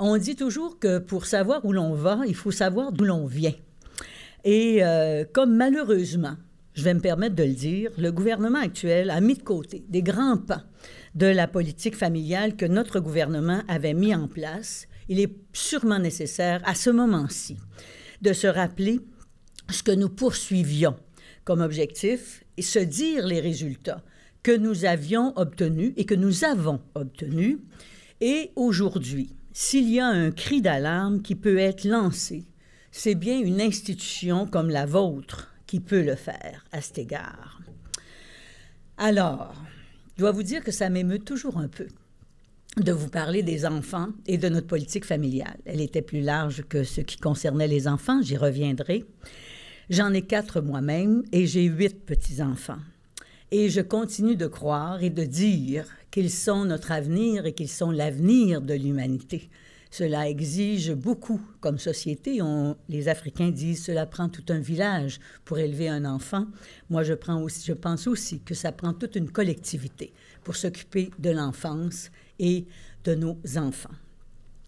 On dit toujours que pour savoir où l'on va, il faut savoir d'où l'on vient. Et comme malheureusement, je vais me permettre de le dire, le gouvernement actuel a mis de côté des grands pans de la politique familiale que notre gouvernement avait mis en place, il est sûrement nécessaire à ce moment-ci de se rappeler ce que nous poursuivions comme objectif et se dire les résultats que nous avions obtenus et que nous avons obtenus. Et aujourd'hui, s'il y a un cri d'alarme qui peut être lancé, c'est bien une institution comme la vôtre qui peut le faire à cet égard. Alors, je dois vous dire que ça m'émeut toujours un peu de vous parler des enfants et de notre politique familiale. Elle était plus large que ce qui concernait les enfants, j'y reviendrai. J'en ai 4 moi-même et j'ai 8 petits-enfants. Et je continue de croire et de dire qu'ils sont notre avenir et qu'ils sont l'avenir de l'humanité. Cela exige beaucoup comme société. Les Africains disent « cela prend tout un village pour élever un enfant ». Moi, je pense aussi que ça prend toute une collectivité pour s'occuper de l'enfance et de nos enfants.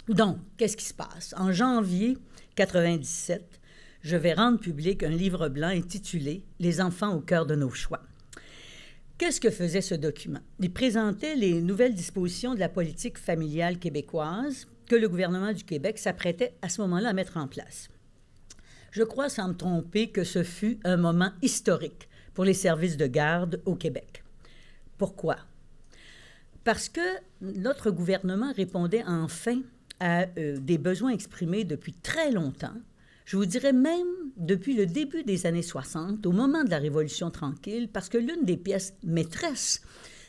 Donc, qu'est-ce qui se passe? En janvier 1997, je vais rendre public un livre blanc intitulé « Les enfants au cœur de nos choix ». Qu'est-ce que faisait ce document? Il présentait les nouvelles dispositions de la politique familiale québécoise que le gouvernement du Québec s'apprêtait à ce moment-là à mettre en place. Je crois, sans me tromper, que ce fut un moment historique pour les services de garde au Québec. Pourquoi? Parce que notre gouvernement répondait enfin à des besoins exprimés depuis très longtemps. Je vous dirais même depuis le début des années 60, au moment de la Révolution tranquille, parce que l'une des pièces maîtresses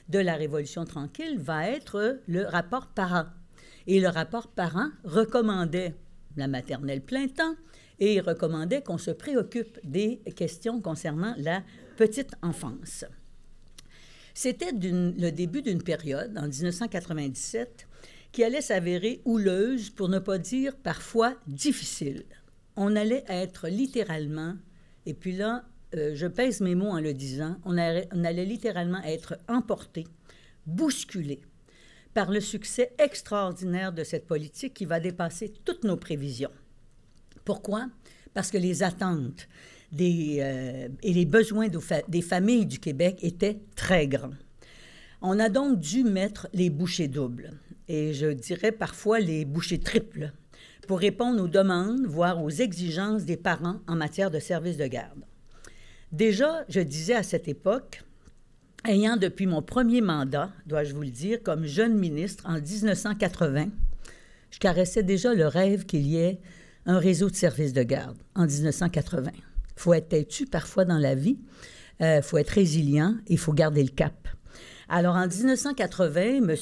de la Révolution tranquille va être le rapport parent. Et le rapport parent recommandait la maternelle plein temps et il recommandait qu'on se préoccupe des questions concernant la petite enfance. C'était le début d'une période, en 1997, qui allait s'avérer houleuse, pour ne pas dire parfois difficile. On allait être littéralement, et puis là, je pèse mes mots en le disant, on allait littéralement être emporté, bousculé par le succès extraordinaire de cette politique qui va dépasser toutes nos prévisions. Pourquoi? Parce que les attentes et les besoins des familles du Québec étaient très grands. On a donc dû mettre les bouchées doubles, et je dirais parfois les bouchées triples, pour répondre aux demandes, voire aux exigences des parents en matière de services de garde. Déjà, je disais à cette époque, ayant depuis mon premier mandat, dois-je vous le dire, comme jeune ministre en 1980, je caressais déjà le rêve qu'il y ait un réseau de services de garde en 1980. Il faut être têtu parfois dans la vie, il faut être résilient et il faut garder le cap. Alors, en 1980, M.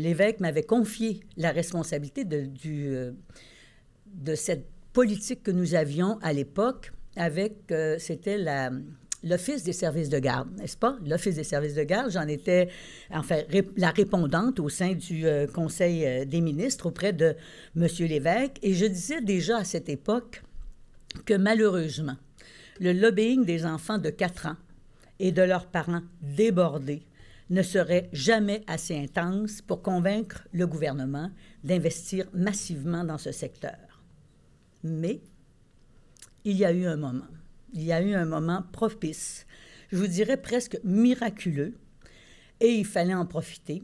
Lévesque m'avait confié la responsabilité de cette politique que nous avions à l'époque avec, c'était l'Office des services de garde, n'est-ce pas? L'Office des services de garde, j'en étais, enfin, la répondante au sein du Conseil des ministres auprès de M. Lévesque. Et je disais déjà à cette époque que malheureusement, le lobbying des enfants de 4 ans et de leurs parents débordés ne serait jamais assez intense pour convaincre le gouvernement d'investir massivement dans ce secteur. Mais il y a eu un moment. Il y a eu un moment propice, je vous dirais presque miraculeux, et il fallait en profiter.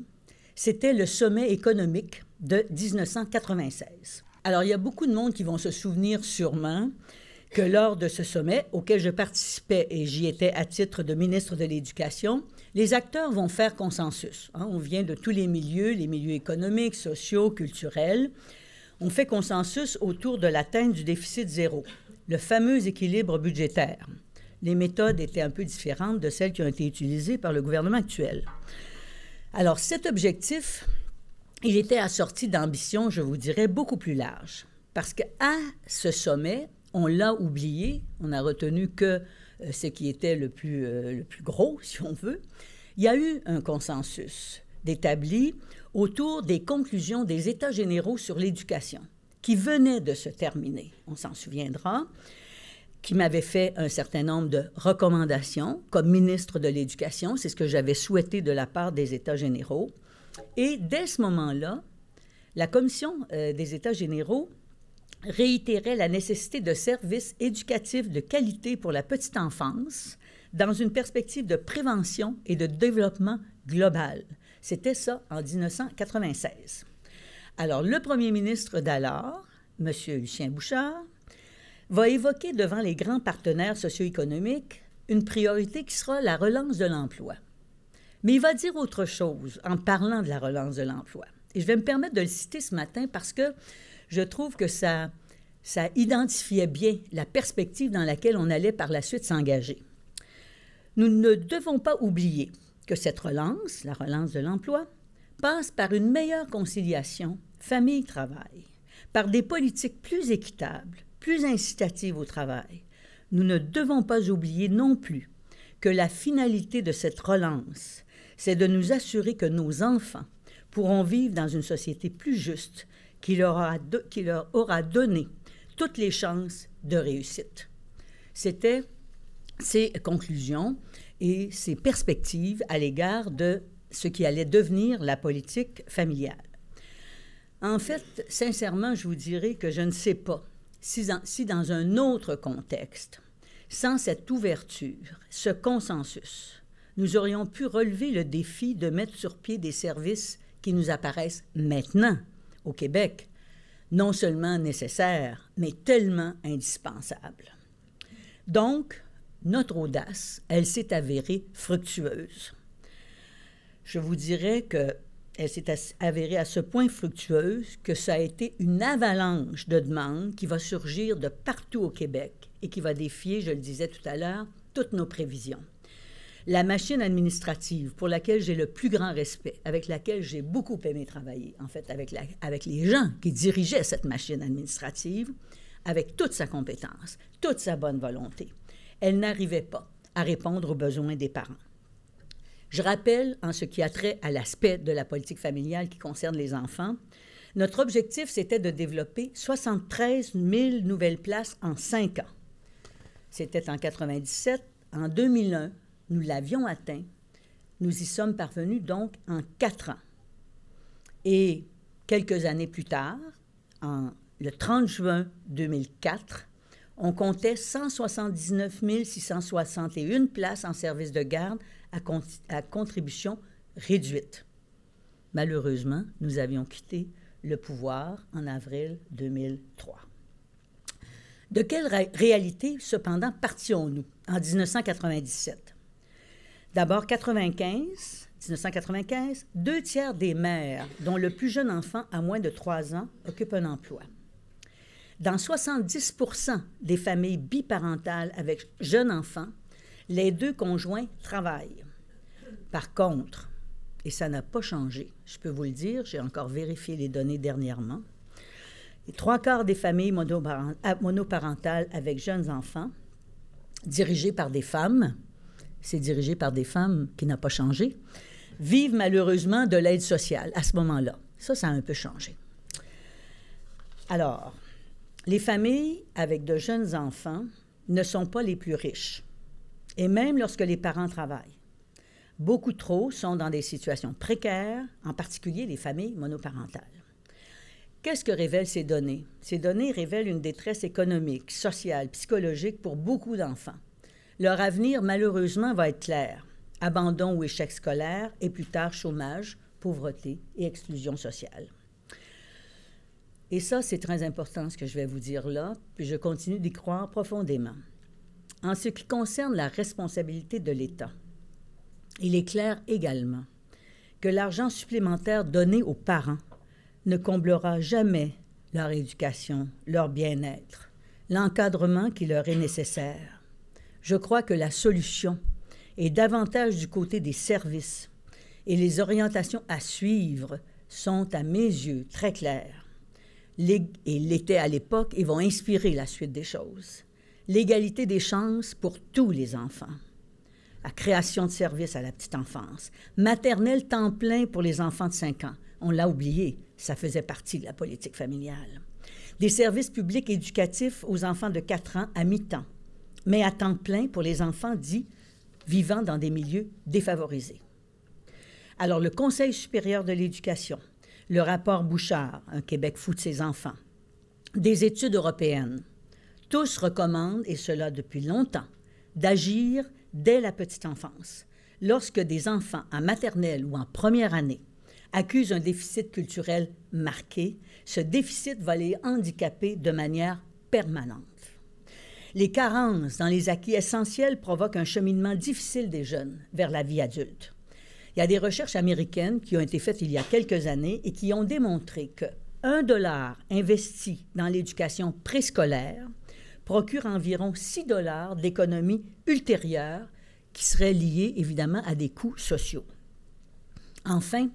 C'était le sommet économique de 1996. Alors, il y a beaucoup de monde qui vont se souvenir sûrement que lors de ce sommet, auquel je participais et j'y étais à titre de ministre de l'Éducation, les acteurs vont faire consensus. On vient de tous les milieux économiques, sociaux, culturels. On fait consensus autour de l'atteinte du déficit zéro, le fameux équilibre budgétaire. Les méthodes étaient un peu différentes de celles qui ont été utilisées par le gouvernement actuel. Alors, cet objectif, il était assorti d'ambitions, je vous dirais, beaucoup plus larges. Parce qu'à ce sommet, on l'a oublié, on a retenu que ce qui était le plus gros, si on veut. Il y a eu un consensus d'établi autour des conclusions des États généraux sur l'éducation, qui venait de se terminer, on s'en souviendra, qui m'avait fait un certain nombre de recommandations comme ministre de l'Éducation. C'est ce que j'avais souhaité de la part des États généraux. Et dès ce moment-là, La Commission des États généraux réitérait la nécessité de services éducatifs de qualité pour la petite enfance dans une perspective de prévention et de développement global. C'était ça en 1996. Alors, le premier ministre d'alors, M. Lucien Bouchard, va évoquer devant les grands partenaires socio-économiques une priorité qui sera la relance de l'emploi. Mais il va dire autre chose en parlant de la relance de l'emploi. Et je vais me permettre de le citer ce matin parce que je trouve que ça identifiait bien la perspective dans laquelle on allait par la suite s'engager. Nous ne devons pas oublier que cette relance, la relance de l'emploi, passe par une meilleure conciliation famille-travail, par des politiques plus équitables, plus incitatives au travail. Nous ne devons pas oublier non plus que la finalité de cette relance, c'est de nous assurer que nos enfants pourront vivre dans une société plus juste qui leur aura donné toutes les chances de réussite. C'était ses conclusions et ses perspectives à l'égard de ce qui allait devenir la politique familiale. En fait, sincèrement, je vous dirais que je ne sais pas si dans un autre contexte, sans cette ouverture, ce consensus, nous aurions pu relever le défi de mettre sur pied des services qui nous apparaissent maintenant, au Québec, non seulement nécessaires, mais tellement indispensables. Donc, notre audace, elle s'est avérée fructueuse. Je vous dirais qu'elle s'est avérée à ce point fructueuse que ça a été une avalanche de demandes qui va surgir de partout au Québec et qui va défier, je le disais tout à l'heure, toutes nos prévisions. La machine administrative pour laquelle j'ai le plus grand respect, avec laquelle j'ai beaucoup aimé travailler, en fait, avec les gens qui dirigeaient cette machine administrative, avec toute sa compétence, toute sa bonne volonté, elle n'arrivait pas à répondre aux besoins des parents. Je rappelle, en ce qui a trait à l'aspect de la politique familiale qui concerne les enfants, notre objectif, c'était de développer 73 000 nouvelles places en 5 ans. C'était en 1997. En 2001, nous l'avions atteint. Nous y sommes parvenus donc en 4 ans. Et quelques années plus tard, le 30 juin 2004, on comptait 179 661 places en service de garde à contribution réduite. Malheureusement, nous avions quitté le pouvoir en avril 2003. De quelle réalité, cependant, partions-nous en 1997? D'abord, 1995, 2 tiers des mères dont le plus jeune enfant a moins de 3 ans occupent un emploi. Dans 70 % des familles biparentales avec jeunes enfants, les 2 conjoints travaillent. Par contre, et ça n'a pas changé, je peux vous le dire, j'ai encore vérifié les données dernièrement, les 3/4 des familles monoparentales avec jeunes enfants, dirigées par des femmes, c'est dirigé par des femmes qui n'a pas changé, vivent malheureusement de l'aide sociale à ce moment-là. Ça a un peu changé. Alors, les familles avec de jeunes enfants ne sont pas les plus riches. Et même lorsque les parents travaillent, beaucoup trop sont dans des situations précaires, en particulier les familles monoparentales. Qu'est-ce que révèlent ces données? Ces données révèlent une détresse économique, sociale, psychologique pour beaucoup d'enfants. Leur avenir, malheureusement, va être clair. Abandon ou échec scolaire et plus tard chômage, pauvreté et exclusion sociale. Et ça, c'est très important ce que je vais vous dire là, puis je continue d'y croire profondément. En ce qui concerne la responsabilité de l'État, il est clair également que l'argent supplémentaire donné aux parents ne comblera jamais leur éducation, leur bien-être, l'encadrement qui leur est nécessaire. Je crois que la solution est davantage du côté des services et les orientations à suivre sont, à mes yeux, très claires. Et l'étaient à l'époque et vont inspirer la suite des choses. L'égalité des chances pour tous les enfants. La création de services à la petite enfance. Maternelle temps plein pour les enfants de 5 ans. On l'a oublié, ça faisait partie de la politique familiale. Des services publics éducatifs aux enfants de 4 ans à mi-temps, mais à temps plein pour les enfants dits vivant dans des milieux défavorisés. Alors, le Conseil supérieur de l'éducation, le rapport Bouchard, Un Québec fou de ses enfants, des études européennes, tous recommandent, et cela depuis longtemps, d'agir dès la petite enfance. Lorsque des enfants en maternelle ou en première année accusent un déficit culturel marqué, ce déficit va les handicaper de manière permanente. Les carences dans les acquis essentiels provoquent un cheminement difficile des jeunes vers la vie adulte. Il y a des recherches américaines qui ont été faites il y a quelques années et qui ont démontré que $1 investi dans l'éducation préscolaire procure environ $6 d'économies ultérieures qui seraient liées évidemment à des coûts sociaux. Enfin,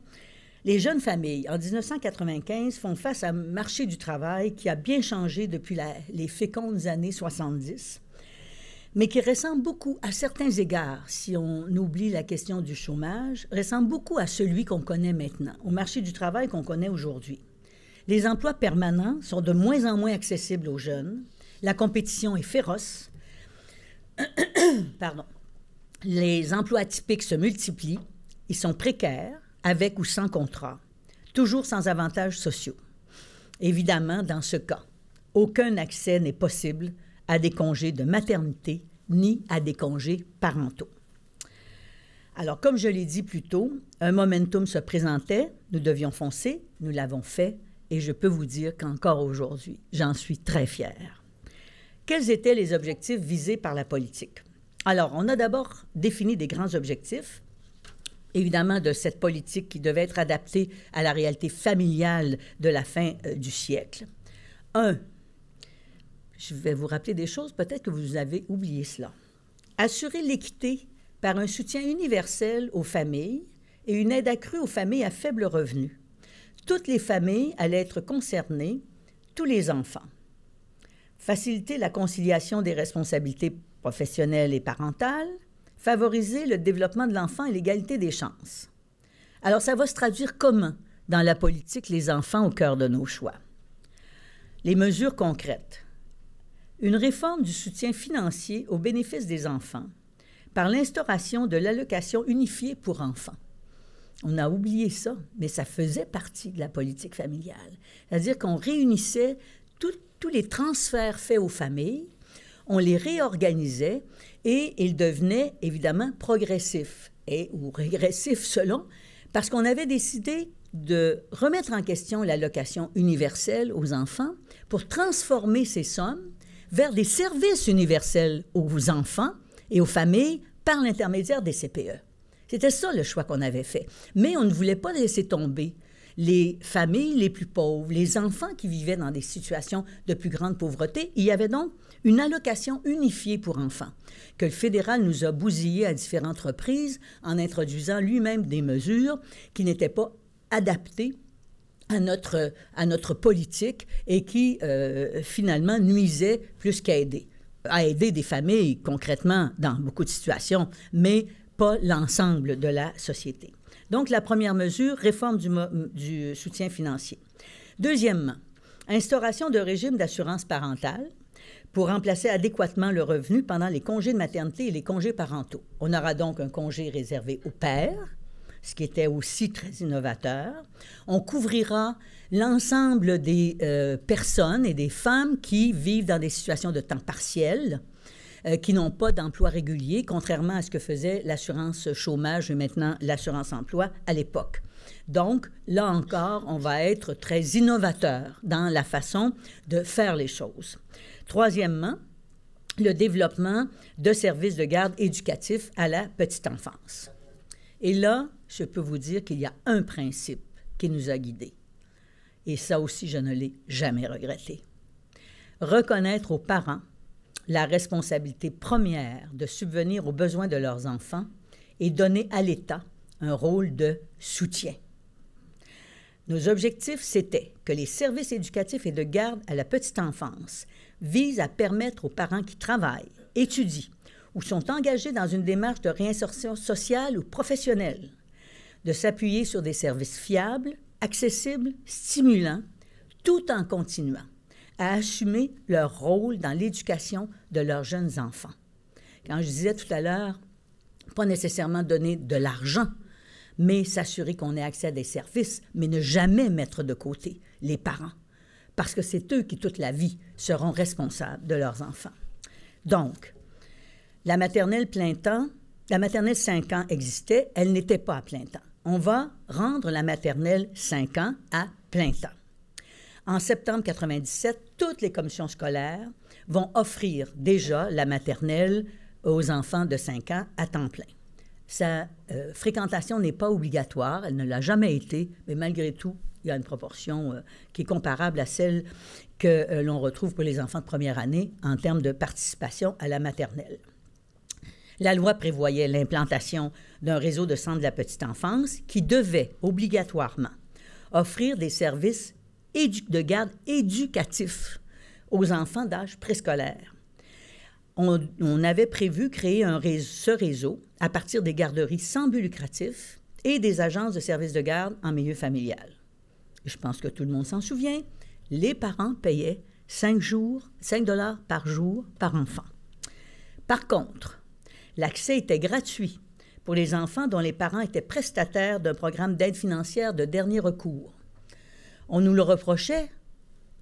les jeunes familles, en 1995, font face à un marché du travail qui a bien changé depuis les fécondes années 70, mais qui ressemble beaucoup, à certains égards, si on oublie la question du chômage, ressemble beaucoup à celui qu'on connaît maintenant, au marché du travail qu'on connaît aujourd'hui. Les emplois permanents sont de moins en moins accessibles aux jeunes, la compétition est féroce, Pardon. Les emplois atypiques se multiplient, ils sont précaires, avec ou sans contrat, toujours sans avantages sociaux. Évidemment, dans ce cas, aucun accès n'est possible à des congés de maternité ni à des congés parentaux. Alors, comme je l'ai dit plus tôt, un momentum se présentait, nous devions foncer, nous l'avons fait, et je peux vous dire qu'encore aujourd'hui, j'en suis très fière. Quels étaient les objectifs visés par la politique? Alors, on a d'abord défini des grands objectifs, évidemment, de cette politique qui devait être adaptée à la réalité familiale de la fin du siècle. Je vais vous rappeler des choses, peut-être que vous avez oublié cela. Assurer l'équité par un soutien universel aux familles et une aide accrue aux familles à faible revenu. Toutes les familles allaient être concernées, tous les enfants. Faciliter la conciliation des responsabilités professionnelles et parentales, favoriser le développement de l'enfant et l'égalité des chances. Alors, ça va se traduire comment dans la politique les enfants au cœur de nos choix? Les mesures concrètes. Une réforme du soutien financier au bénéfice des enfants par l'instauration de l'allocation unifiée pour enfants. On a oublié ça, mais ça faisait partie de la politique familiale. C'est-à-dire qu'on réunissait tous les transferts faits aux familles, on les réorganisait et ils devenaient évidemment progressifs ou régressifs selon, parce qu'on avait décidé de remettre en question l'allocation universelle aux enfants pour transformer ces sommes vers des services universels aux enfants et aux familles par l'intermédiaire des CPE. C'était ça le choix qu'on avait fait. Mais on ne voulait pas laisser tomber les familles les plus pauvres, les enfants qui vivaient dans des situations de plus grande pauvreté. Il y avait donc une allocation unifiée pour enfants, que le fédéral nous a bousillé à différentes reprises en introduisant lui-même des mesures qui n'étaient pas adaptées à notre politique et qui, finalement, nuisaient plus qu'à aider. À aider des familles, concrètement, dans beaucoup de situations, mais pas l'ensemble de la société. Donc, la première mesure, réforme du soutien financier. Deuxièmement, instauration de régime d'assurance parentale pour remplacer adéquatement le revenu pendant les congés de maternité et les congés parentaux. On aura donc un congé réservé aux pères, ce qui était aussi très innovateur. On couvrira l'ensemble des personnes et des femmes qui vivent dans des situations de temps partiel, qui n'ont pas d'emploi régulier, contrairement à ce que faisait l'assurance chômage et maintenant l'assurance emploi à l'époque. Donc, là encore, on va être très innovateur dans la façon de faire les choses. Troisièmement, le développement de services de garde éducatifs à la petite enfance. Et là, je peux vous dire qu'il y a un principe qui nous a guidés. Et ça aussi, je ne l'ai jamais regretté. Reconnaître aux parents la responsabilité première de subvenir aux besoins de leurs enfants et donner à l'État un rôle de soutien. Nos objectifs, c'était que les services éducatifs et de garde à la petite enfance visent à permettre aux parents qui travaillent, étudient ou sont engagés dans une démarche de réinsertion sociale ou professionnelle de s'appuyer sur des services fiables, accessibles, stimulants, tout en continuant à assumer leur rôle dans l'éducation de leurs jeunes enfants. Quand je disais tout à l'heure, pas nécessairement donner de l'argent, mais s'assurer qu'on ait accès à des services, mais ne jamais mettre de côté les parents, parce que c'est eux qui, toute la vie, seront responsables de leurs enfants. Donc, la maternelle plein temps, la maternelle 5 ans existait, elle n'était pas à plein temps. On va rendre la maternelle 5 ans à plein temps. En septembre 1997, toutes les commissions scolaires vont offrir déjà la maternelle aux enfants de 5 ans à temps plein. Sa fréquentation n'est pas obligatoire, elle ne l'a jamais été, mais malgré tout, il y a une proportion qui est comparable à celle que l'on retrouve pour les enfants de première année en termes de participation à la maternelle. La loi prévoyait l'implantation d'un réseau de centres de la petite enfance qui devait obligatoirement offrir des services de garde éducatifs aux enfants d'âge préscolaire. On avait prévu créer ce réseau à partir des garderies sans but lucratif et des agences de services de garde en milieu familial. Je pense que tout le monde s'en souvient, les parents payaient 5 $ par jour par enfant. Par contre, l'accès était gratuit pour les enfants dont les parents étaient prestataires d'un programme d'aide financière de dernier recours. On nous le reprochait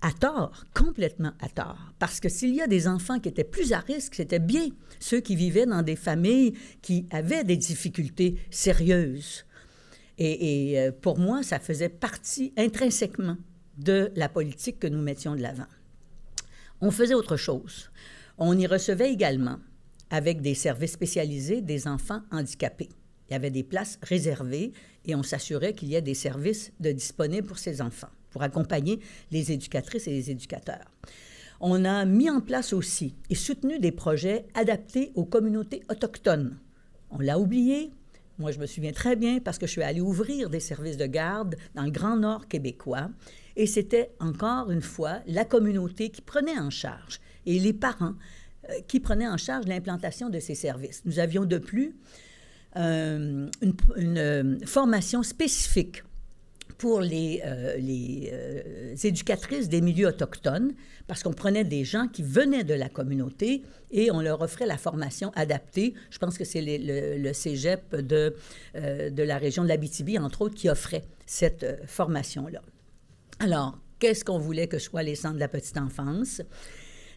à tort, complètement à tort, parce que s'il y a des enfants qui étaient plus à risque, c'était bien ceux qui vivaient dans des familles qui avaient des difficultés sérieuses. Et pour moi, ça faisait partie intrinsèquement de la politique que nous mettions de l'avant. On faisait autre chose. On y recevait également, avec des services spécialisés, des enfants handicapés. Il y avait des places réservées et on s'assurait qu'il y ait des services disponibles pour ces enfants, pour accompagner les éducatrices et les éducateurs. On a mis en place aussi et soutenu des projets adaptés aux communautés autochtones. On l'a oublié. Moi, je me souviens très bien parce que je suis allée ouvrir des services de garde dans le Grand Nord québécois et c'était encore une fois la communauté qui prenait en charge et les parents qui prenaient en charge l'implantation de ces services. Nous avions de plus une formation spécifique pour les éducatrices des milieux autochtones, parce qu'on prenait des gens qui venaient de la communauté et on leur offrait la formation adaptée. Je pense que c'est le cégep de la région de l'Abitibi, entre autres, qui offrait cette formation-là. Alors, qu'est-ce qu'on voulait que soient les centres de la petite enfance?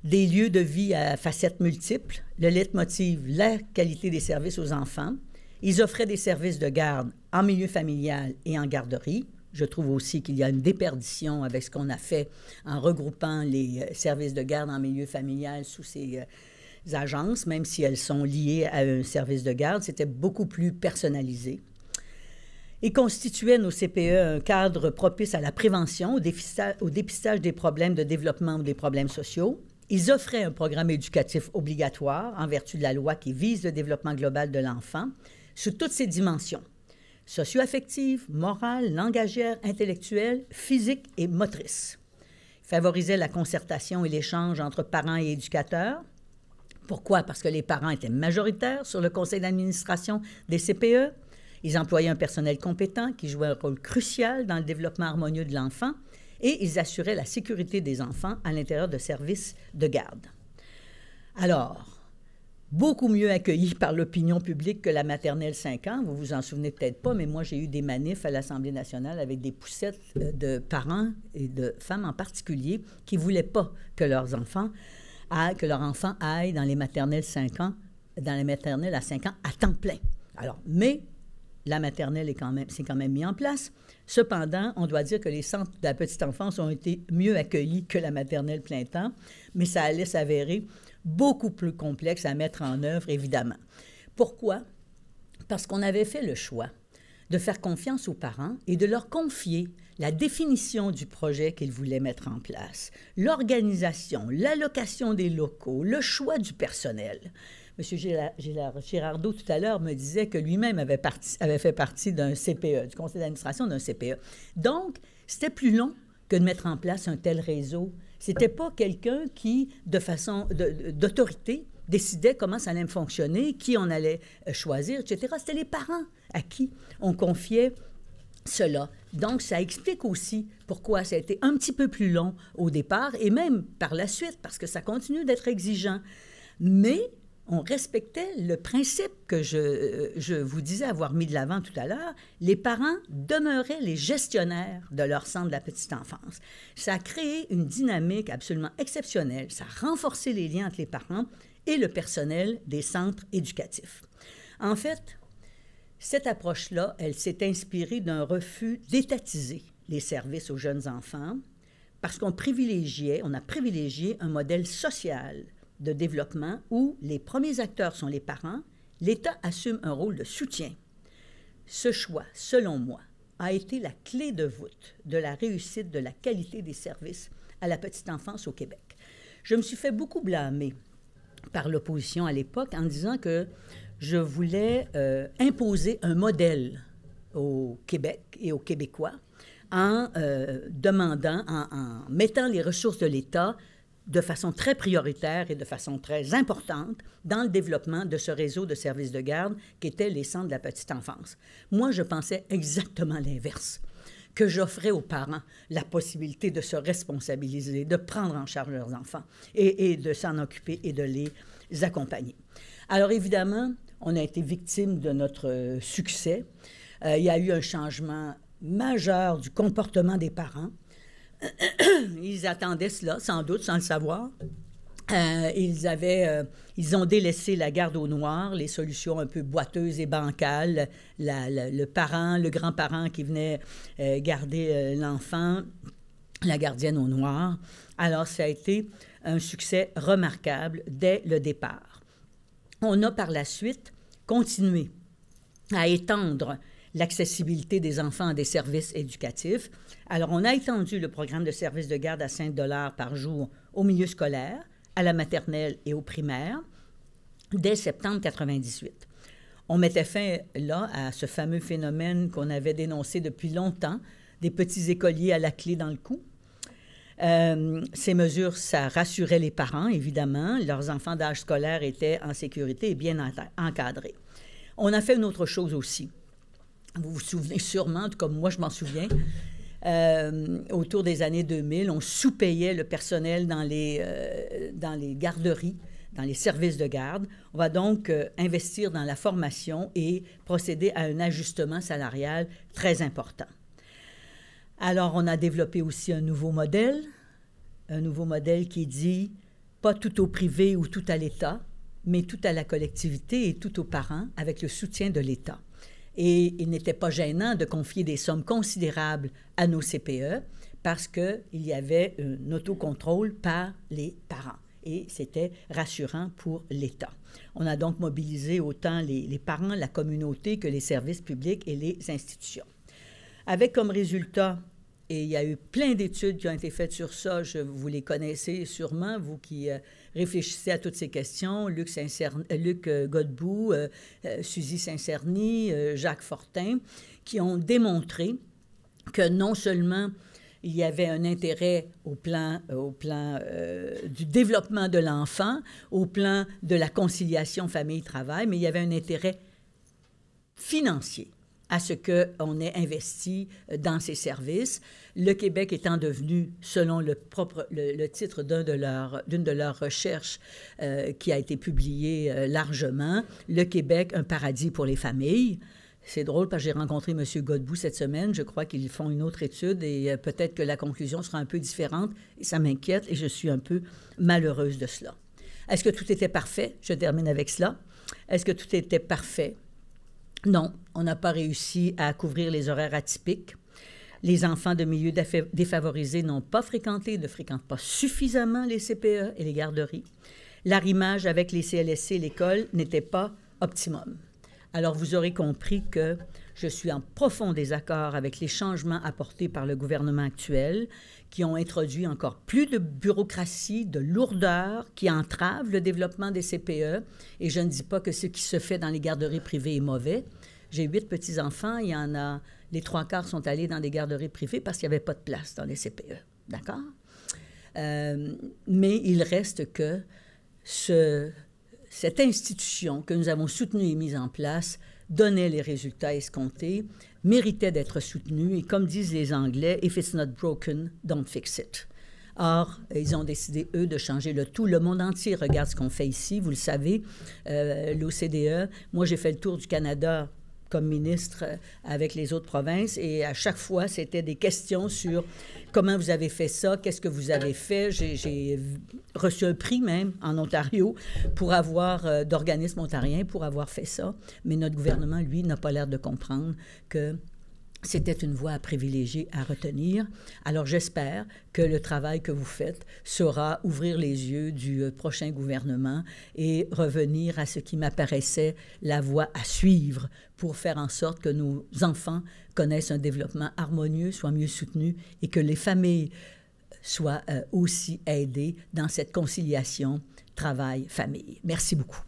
Des lieux de vie à facettes multiples, le leitmotiv, la qualité des services aux enfants. Ils offraient des services de garde en milieu familial et en garderie. Je trouve aussi qu'il y a une déperdition avec ce qu'on a fait en regroupant les services de garde en milieu familial sous ces agences, même si elles sont liées à un service de garde. C'était beaucoup plus personnalisé. Ils constituaient, nos CPE, un cadre propice à la prévention, au dépistage des problèmes de développement ou des problèmes sociaux. Ils offraient un programme éducatif obligatoire en vertu de la loi qui vise le développement global de l'enfant sous toutes ses dimensions, socio-affective, morale, langagière, intellectuelle, physique et motrice. Il favorisait la concertation et l'échange entre parents et éducateurs. Pourquoi? Parce que les parents étaient majoritaires sur le conseil d'administration des CPE. Ils employaient un personnel compétent qui jouait un rôle crucial dans le développement harmonieux de l'enfant et ils assuraient la sécurité des enfants à l'intérieur de services de garde. Alors, beaucoup mieux accueillis par l'opinion publique que la maternelle 5 ans. Vous vous en souvenez peut-être pas, mais moi, j'ai eu des manifs à l'Assemblée nationale avec des poussettes de parents et de femmes en particulier qui ne voulaient pas que leur enfant aille dans les maternelles 5 ans, dans les maternelles à 5 ans à temps plein. Alors, mais la maternelle s'est quand même mis en place. Cependant, on doit dire que les centres de la petite enfance ont été mieux accueillis que la maternelle plein temps, mais ça allait s'avérer beaucoup plus complexe à mettre en œuvre, évidemment. Pourquoi? Parce qu'on avait fait le choix de faire confiance aux parents et de leur confier la définition du projet qu'ils voulaient mettre en place, l'organisation, l'allocation des locaux, le choix du personnel. M. Girardeau, tout à l'heure, me disait que lui-même avait fait partie d'un CPE, du conseil d'administration d'un CPE. Donc, c'était plus long que de mettre en place un tel réseau. C'était pas quelqu'un qui, de façon d'autorité, décidait comment ça allait fonctionner, qui on allait choisir, etc. C'était les parents à qui on confiait cela. Donc, ça explique aussi pourquoi ça a été un petit peu plus long au départ et même par la suite, parce que ça continue d'être exigeant. Mais on respectait le principe que je vous disais avoir mis de l'avant tout à l'heure. Les parents demeuraient les gestionnaires de leur centre de la petite enfance. Ça a créé une dynamique absolument exceptionnelle. Ça a renforcé les liens entre les parents et le personnel des centres éducatifs. En fait, cette approche-là, elle s'est inspirée d'un refus d'étatiser les services aux jeunes enfants parce on a privilégié un modèle social de développement où les premiers acteurs sont les parents, l'État assume un rôle de soutien. Ce choix, selon moi, a été la clé de voûte de la réussite de la qualité des services à la petite enfance au Québec. Je me suis fait beaucoup blâmer par l'opposition à l'époque en disant que je voulais imposer un modèle au Québec et aux Québécois en mettant les ressources de l'État de façon très prioritaire et de façon très importante dans le développement de ce réseau de services de garde qui étaient les centres de la petite enfance. Moi, je pensais exactement l'inverse, que j'offrais aux parents la possibilité de se responsabiliser, de prendre en charge leurs enfants et de s'en occuper et de les accompagner. Alors évidemment, on a été victime de notre succès. Il y a eu un changement majeur du comportement des parents. Ils attendaient cela, sans doute, sans le savoir. Ils ont délaissé la garde au noir, les solutions un peu boiteuses et bancales, le grand-parent qui venait garder l'enfant, la gardienne au noir. Alors, ça a été un succès remarquable dès le départ. On a par la suite continué à étendre l'accessibilité des enfants à des services éducatifs. Alors, on a étendu le programme de services de garde à 5 $ par jour au milieu scolaire, à la maternelle et au primaire, dès septembre 1998. On mettait fin, là, à ce fameux phénomène qu'on avait dénoncé depuis longtemps, des petits écoliers à la clé dans le cou. Ces mesures, ça rassurait les parents, évidemment. Leurs enfants d'âge scolaire étaient en sécurité et bien encadrés. On a fait une autre chose aussi. Vous vous souvenez sûrement, comme moi je m'en souviens, autour des années 2000, on sous-payait le personnel dans les garderies, dans les services de garde. On va donc investir dans la formation et procéder à un ajustement salarial très important. Alors, on a développé aussi un nouveau modèle qui dit pas tout au privé ou tout à l'État, mais tout à la collectivité et tout aux parents avec le soutien de l'État. Et il n'était pas gênant de confier des sommes considérables à nos CPE parce qu'il y avait un autocontrôle par les parents. Et c'était rassurant pour l'État. On a donc mobilisé autant les parents, la communauté que les services publics et les institutions. Avec comme résultat, et il y a eu plein d'études qui ont été faites sur ça, vous les connaissez sûrement, vous qui réfléchissez à toutes ces questions, Luc Godbout, Suzy Saint-Cerny, Jacques Fortin, qui ont démontré que non seulement il y avait un intérêt au plan du développement de l'enfant, au plan de la conciliation famille-travail, mais il y avait un intérêt financier à ce qu'on ait investi dans ces services. Le Québec étant devenu, selon le titre d'une de leurs recherches qui a été publiée largement, le Québec, un paradis pour les familles. C'est drôle parce que j'ai rencontré M. Godbout cette semaine. Je crois qu'ils font une autre étude et peut-être que la conclusion sera un peu différente. Et ça m'inquiète et je suis un peu malheureuse de cela. Est-ce que tout était parfait? Je termine avec cela. Est-ce que tout était parfait? Non, on n'a pas réussi à couvrir les horaires atypiques. Les enfants de milieux défavorisés ne fréquentent pas suffisamment les CPE et les garderies. L'arrimage avec les CLSC et l'école n'était pas optimum. Alors, vous aurez compris que je suis en profond désaccord avec les changements apportés par le gouvernement actuel qui ont introduit encore plus de bureaucratie, de lourdeur, qui entravent le développement des CPE. Et je ne dis pas que ce qui se fait dans les garderies privées est mauvais. J'ai 8 petits-enfants, il y en a, les 3/4 sont allés dans des garderies privées parce qu'il n'y avait pas de place dans les CPE. D'accord? Mais il reste que cette institution que nous avons soutenue et mise en place donnait les résultats escomptés, méritait d'être soutenue et comme disent les Anglais, « If it's not broken, don't fix it ». Or, ils ont décidé, eux, de changer le tout. Le monde entier regarde ce qu'on fait ici, vous le savez, l'OCDE. Moi, j'ai fait le tour du Canada comme ministre avec les autres provinces, et à chaque fois, c'était des questions sur comment vous avez fait ça, qu'est-ce que vous avez fait. J'ai reçu un prix même en Ontario pour avoir, d'organismes ontariens pour avoir fait ça, mais notre gouvernement, lui, n'a pas l'air de comprendre que c'était une voie à privilégier, à retenir. Alors, j'espère que le travail que vous faites saura ouvrir les yeux du prochain gouvernement et revenir à ce qui m'apparaissait la voie à suivre pour faire en sorte que nos enfants connaissent un développement harmonieux, soient mieux soutenus et que les familles soient aussi aidées dans cette conciliation travail-famille. Merci beaucoup.